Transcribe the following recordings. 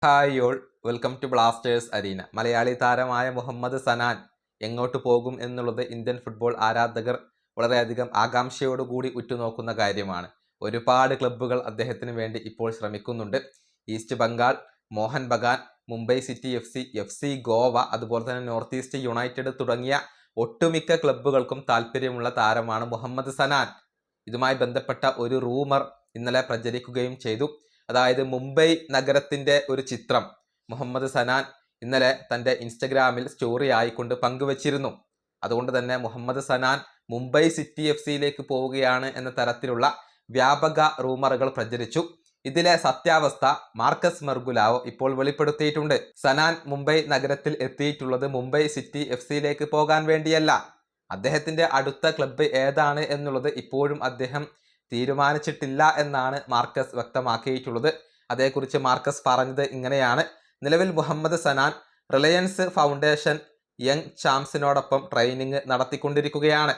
Hi all, welcome to Blasters arena. Malayali താരമായ മുഹമ്മദ് സനാൻ എങ്ങോട്ട് പോകും എന്നുള്ളത് ഇന്ത്യൻ ഫുട്ബോൾ ആരാധകർ വളരെയധികം ആകാംക്ഷയോടുകൂടി ഉറ്റുനോക്കുന്ന കാര്യമാണ്. ഒരുപാട് ക്ലബ്ബുകൾ അദ്ദേഹത്തിന് വേണ്ടി ഇപ്പോൾ ശ്രമിക്കുന്നുണ്ട്. East Bengal, Mohun Bagan, Mumbai city F C Goa, അതുപോലെ തന്നെ നോർത്ത് ഈസ്റ്റ് യുണൈറ്റഡ് തുടങ്ങിയ ഒട്ടുമിക്ക ക്ലബ്ബുകൾക്കും താല്പര്യമുള്ള താരമാണ് മുഹമ്മദ് സനാൻ. ഇതുമായി ബന്ധപ്പെട്ട ഒരു റൂമർ ഇന്നലെ പ്രചരിക്കുകയും ചെയ്തു. അതായത് മുംബൈ നഗരത്തിന്റെ ഒരു ചിത്രം മുഹമ്മദ് സനാൻ ഇന്നലെ തന്റെ ഇൻസ്റ്റഗ്രാമിൽ സ്റ്റോറി ആയിക്കൊണ്ട് പങ്കുവച്ചിരുന്നു. അതുകൊണ്ട് തന്നെ മുഹമ്മദ് സനാൻ മുംബൈ സിറ്റി എഫ് സിയിലേക്ക് പോവുകയാണ് എന്ന തരത്തിലുള്ള വ്യാപക റൂമറുകൾ പ്രചരിച്ചു. ഇതിലെ സത്യാവസ്ഥ മാർക്കസ് മെർഗുലാവോ ഇപ്പോൾ വെളിപ്പെടുത്തിയിട്ടുണ്ട്. സനാൻ മുംബൈ നഗരത്തിൽ എത്തിയിട്ടുള്ളത് മുംബൈ സിറ്റി എഫ് സിയിലേക്ക് പോകാൻ വേണ്ടിയല്ല. അദ്ദേഹത്തിന്റെ അടുത്ത ക്ലബ്ബ് ഏതാണ് എന്നുള്ളത് ഇപ്പോഴും അദ്ദേഹം തീരുമാനിച്ചിട്ടില്ല എന്നാണ് മാർക്കസ് വ്യക്തമാക്കിയിട്ടുള്ളത്. അതേക്കുറിച്ച് മാർക്കസ് പറഞ്ഞത് ഇങ്ങനെയാണ്: നിലവിൽ Muhammad Sanan Reliance Foundation Young ചാംസിനോടൊപ്പം ട്രെയിനിങ് നടത്തിക്കൊണ്ടിരിക്കുകയാണ്.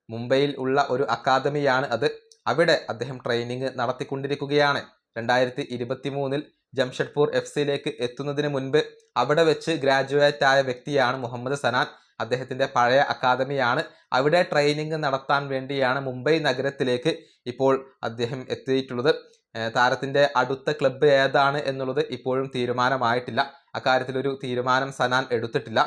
മുംബൈയിൽ ഉള്ള ഒരു അക്കാദമിയാണ് അത്. അവിടെ അദ്ദേഹം ട്രെയിനിങ് നടത്തിക്കൊണ്ടിരിക്കുകയാണ്. 2023 ജംഷഡ്പൂർ എഫ് സിയിലേക്ക് എത്തുന്നതിന് മുൻപ് അവിടെ വെച്ച് ഗ്രാജുവേറ്റ് ആയ വ്യക്തിയാണ് മുഹമ്മദ് സനാൻ. അദ്ദേഹത്തിന്റെ പഴയ അക്കാദമിയാണ്. അവിടെ ട്രെയിനിങ് നടത്താൻ വേണ്ടിയാണ് മുംബൈ നഗരത്തിലേക്ക് ഇപ്പോൾ അദ്ദേഹം എത്തിയിട്ടുള്ളത്. താരത്തിന്റെ അടുത്ത ക്ലബ്ബ് ഏതാണ് എന്നുള്ളത് ഇപ്പോഴും തീരുമാനമായിട്ടില്ല. അക്കാര്യത്തിൽ ഒരു തീരുമാനം സനാൻ എടുത്തിട്ടില്ല.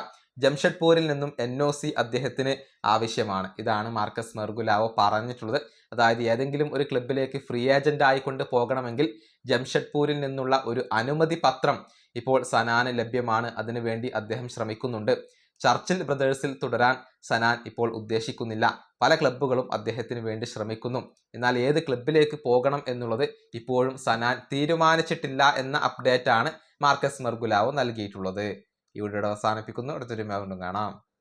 ജംഷഡ്പൂരിൽ നിന്നും NOC അദ്ദേഹത്തിന് ആവശ്യമാണ്. ഇതാണ് മാർക്കസ് മെർഗുലാവോ പറഞ്ഞിട്ടുള്ളത്. അതായത് ഏതെങ്കിലും ഒരു ക്ലബിലേക്ക് ഫ്രീ ഏജന്റ് ആയിക്കൊണ്ട് പോകണമെങ്കിൽ ജംഷഡ്പൂരിൽ നിന്നുള്ള ഒരു അനുമതി പത്രം ഇപ്പോൾ സനാന് ലഭ്യമാണ്. അതിനുവേണ്ടി അദ്ദേഹം ശ്രമിക്കുന്നുണ്ട്. ചർച്ചിൽ ബ്രദേഴ്സിൽ തുടരാൻ സനാൻ ഇപ്പോൾ ഉദ്ദേശിക്കുന്നില്ല. പല ക്ലബ്ബുകളും അദ്ദേഹത്തിന് വേണ്ടി ശ്രമിക്കുന്നു. എന്നാൽ ഏത് ക്ലബിലേക്ക് പോകണം എന്നുള്ളത് ഇപ്പോഴും സനാൻ തീരുമാനിച്ചിട്ടില്ല എന്ന അപ്ഡേറ്റ് ആണ് മാർക്കസ് മെർഗുലാവോ നൽകിയിട്ടുള്ളത്. ഈ വീഡിയോ അവസാനിപ്പിക്കുന്നു. അടുത്തൊരു വീണ്ടും കാണാം.